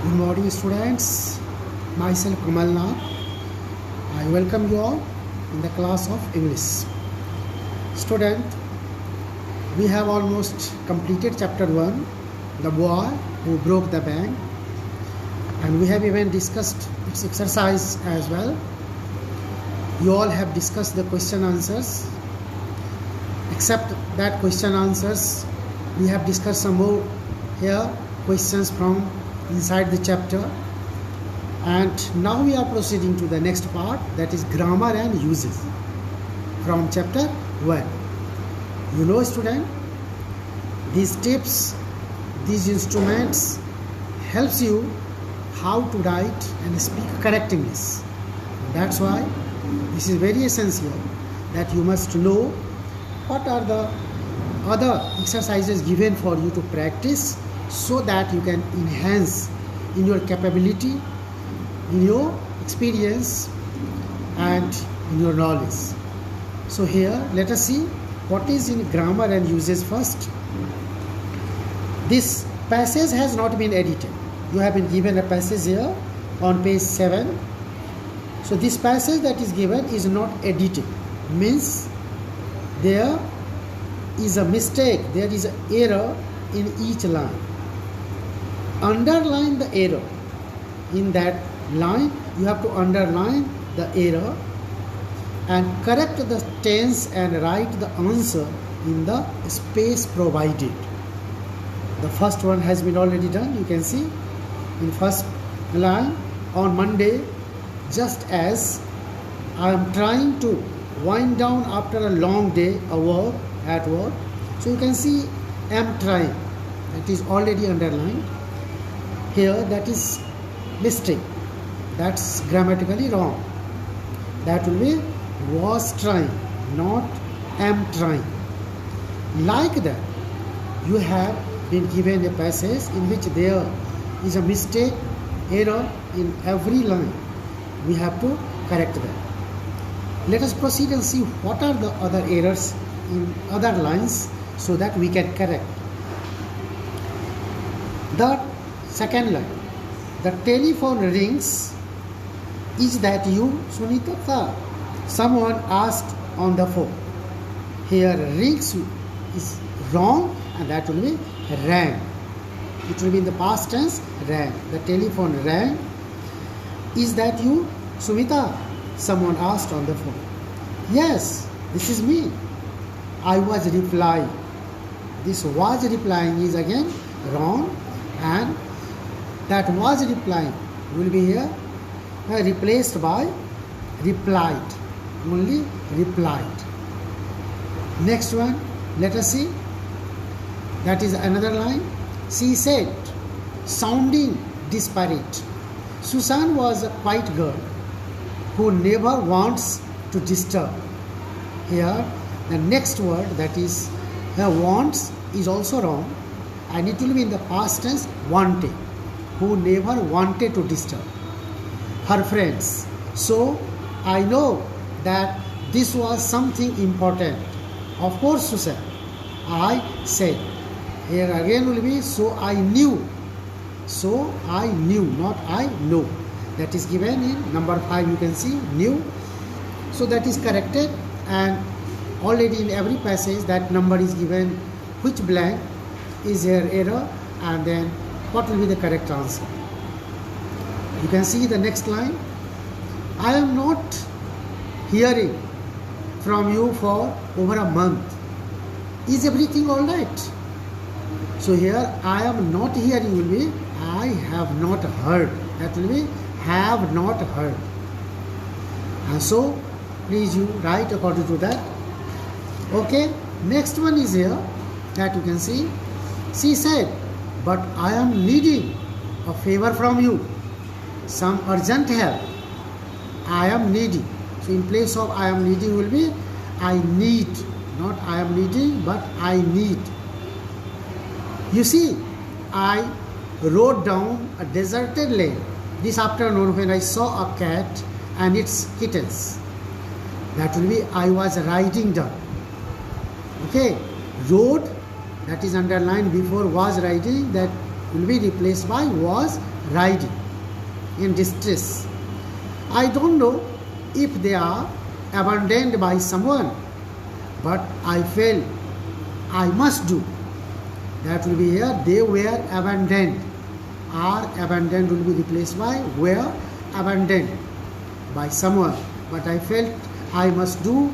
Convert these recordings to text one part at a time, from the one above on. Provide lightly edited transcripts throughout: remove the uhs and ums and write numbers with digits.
Good morning, students. Myself Kamal Nath. I welcome you all in the class of English. Student, we have almost completed chapter 1, the boy who broke the bank, and we have even discussed its exercise as well. You all have discussed the question answers. Except that question answers, we have discussed some more here questions from inside the chapter, and now we are proceeding to the next part, that is grammar and uses from chapter 1. You know, student, these tips, these instruments helps you how to write and speak correct English. That's why this is very essential that you must know what are the other exercises given for you to practice, so that you can enhance in your capability, in your experience, and in your knowledge. So here let us see what is in grammar and uses first. This passage has not been edited. You have been given a passage here on page 7. So this passage that is given is not edited, means there is a mistake, there is an error in each line. Underline the error. In that line, you have to underline the error and correct the tense and write the answer in the space provided. The first one has been already done. You can see in first line, on Monday, just as I am trying to wind down after a long day at work. So you can see am trying. It is already underlined. Here that is mistake. That's grammatically wrong. That will be was trying, not am trying. Like that, you have been given a passage in which there is a mistake, error in every line. We have to correct that. Let us proceed and see what are the other errors in other lines so that we can correct. The second line, the telephone rings. Is that you, Sunita? Someone asked on the phone. Here rings is wrong, and that will be rang. It will be in the past tense, rang. The telephone rang. Is that you, Sumita? Someone asked on the phone. Yes, this is me. I was replying. This was replying is again wrong, and that was replying will be here replaced by replied. Only replied. Next one, let us see. That is another line. She said, sounding disparate. Susan was a quiet girl who never wants to disturb. Here, the next word, that is wants, is also wrong, and it will be in the past tense, wanted, who never wanted to disturb her friends. So I know that this was something important. Of course, Susan, I said. Here again will be so I knew. So I knew, not I know. That is given in number 5. You can see knew. So that is corrected, and already in every passage that number is given, which blank is here error, and then what will be the correct answer. You can see the next line. I am not hearing from you for over a month. Is everything all right? So here I am not hearing will be I have not heard. That will be have not heard. And so please you write according to that. Okay. Next one is here that you can see. She said, but I am needing a favor from you. Some urgent help. I am needing. So in place of I am needing will be I need. Not I am needing, but I need. You see, I rode down a deserted lane this afternoon when I saw a cat and its kittens. That will be I was riding down. Okay. Rode, that is underlined before was riding, that will be replaced by was riding in distress. I don't know if they are abandoned by someone, but I felt I must do. That will be here, they were abandoned. Are abandoned will be replaced by were abandoned by someone, but I felt I must do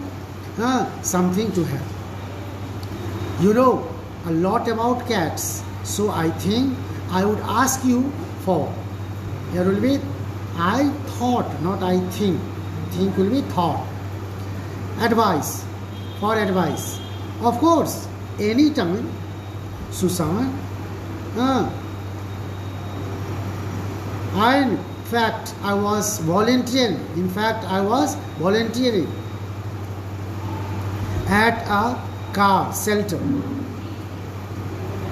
something to help. You know a lot about cats, so I think I would ask you for. Here will be I thought, not I think. Think will be thought. Advice, for advice. Of course, anytime, Susan. In fact, I was volunteering. At a car shelter.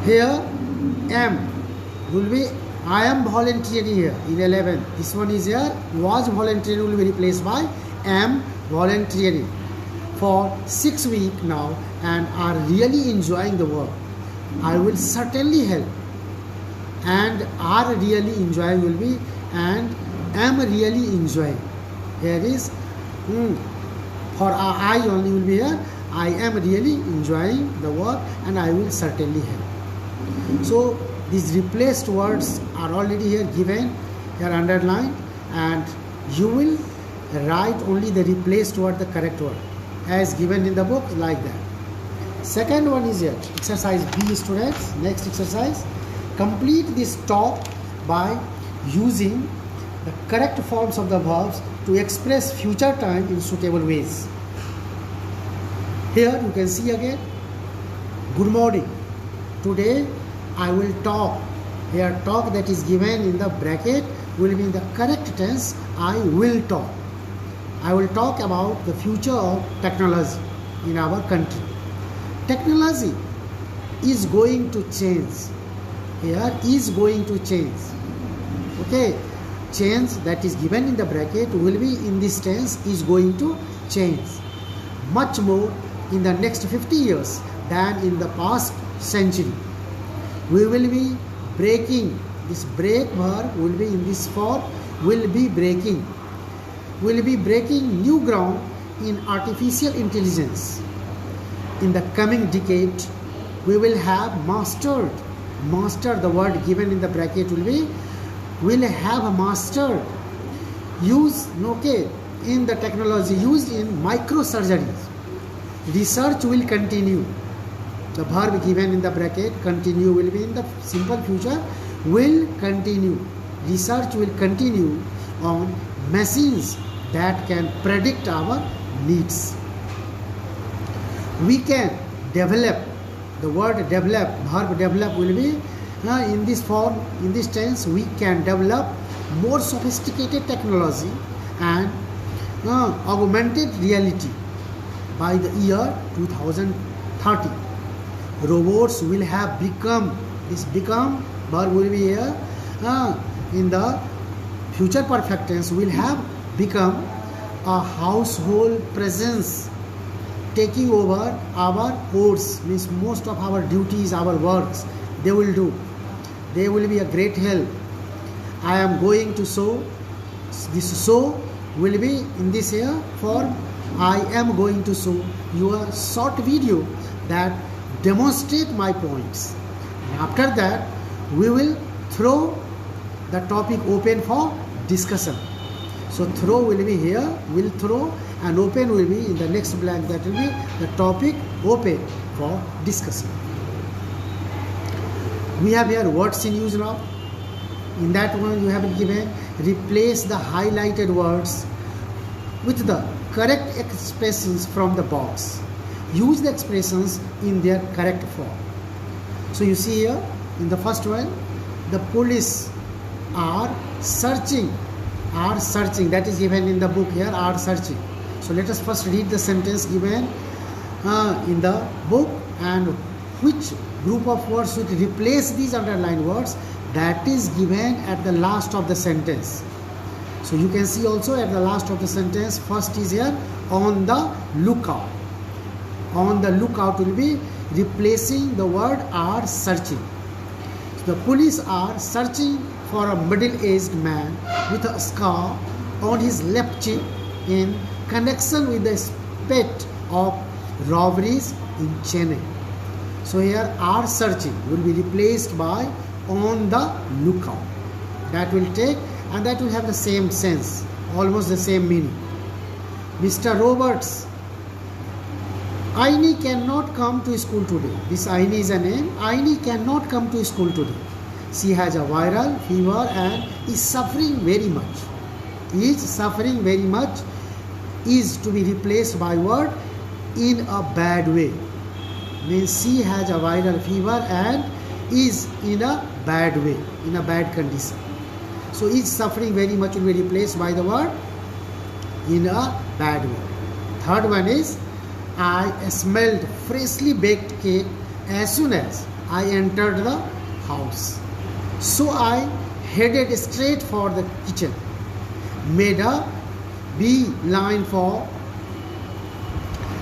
Here, am will be I am volunteering here in 11. This one is here. Was volunteering will be replaced by am volunteering for 6 weeks now and are really enjoying the work. I will certainly help. And are really enjoying will be and am really enjoying. Here is for I only will be here. I am really enjoying the work and I will certainly help. So these replaced words are already here given, here underlined, and you will write only the replaced word, the correct word, as given in the book, like that. Second one is here, exercise B, students. Next exercise, complete this talk by using the correct forms of the verbs to express future time in suitable ways. Here you can see again, good morning. Today I will talk. Here talk that is given in the bracket will be in the correct tense. I will talk. I will talk about the future of technology in our country. Technology is going to change. Here is going to change. Okay, change that is given in the bracket will be in this tense is going to change much more in the next 50 years than in the past century. We will be breaking, this break verb will be in this form, will be breaking new ground in artificial intelligence. In the coming decade, we will have mastered, the word given in the bracket will have mastered use, okay, in the technology used in microsurgeries. Research will continue. The verb given in the bracket, continue, will be in the simple future, will continue. Research will continue on machines that can predict our needs. We can develop, the word develop, verb develop will be in this form, in this tense, we can develop more sophisticated technology and augmented reality by the year 2030. Robots will have become, this become verb will be here in the future perfect tense, will have become a household presence, taking over our course, means most of our duties, our works, they will do. They will be a great help. I am going to show, this show will be in this here for I am going to show you a short video that demonstrate my points. And after that, we will throw the topic open for discussion. So throw will be here, will throw, and open will be in the next blank, that will be the topic open for discussion. We have here words in use now. In that one you have been given, replace the highlighted words with the correct expressions from the box. Use the expressions in their correct form. So you see here in the first one, the police are searching, that is given in the book here, are searching. So let us first read the sentence given in the book and which group of words should replace these underlined words, that is given at the last of the sentence. So you can see also at the last of the sentence, first is here, on the lookout. On the lookout will be replacing the word are searching. The police are searching for a middle-aged man with a scar on his left cheek in connection with the spate of robberies in Chennai. So here are searching will be replaced by on the lookout. That will take, and that will have the same sense, almost the same meaning. Mr. Roberts, Aini cannot come to school today. This Aini is a name. Aini cannot come to school today. She has a viral fever and is suffering very much. Is suffering very much is to be replaced by word in a bad way. Means she has a viral fever and is in a bad way, in a bad condition. So is suffering very much will be replaced by the word in a bad way. Third one is I smelled freshly baked cake as soon as I entered the house. So I headed straight for the kitchen, made a beeline for.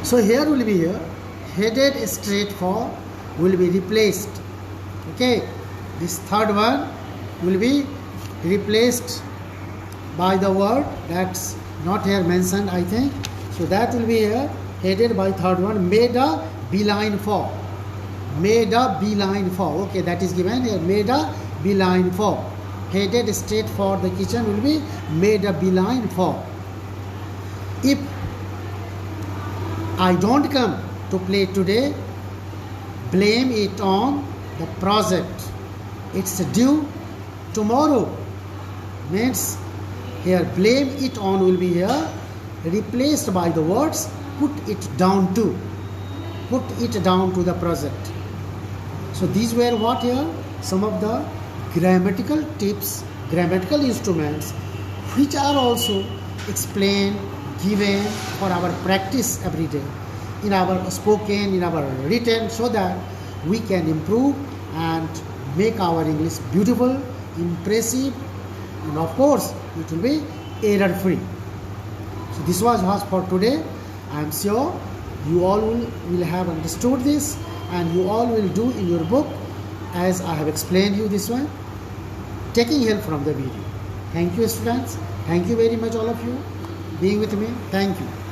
So here will be here, headed straight for will be replaced. Okay, this third one will be replaced by the word that's not here mentioned, I think. So that will be here, headed by third one, made a beeline for. Made a beeline for. Okay, that is given here, made a beeline for. Headed straight for the kitchen will be made a beeline for. If I don't come to play today, blame it on the project. It's due tomorrow. Means here blame it on will be here replaced by the words put it down to. Put it down to the project. So these were what here? Some of the grammatical tips, grammatical instruments which are also explained, given for our practice every day in our spoken, in our written, so that we can improve and make our English beautiful, impressive, and of course it will be error free. So this was for today. I am sure you all will have understood this and you all will do in your book as I have explained you this one, taking help from the video. Thank you students. Thank you very much all of you being with me. Thank you.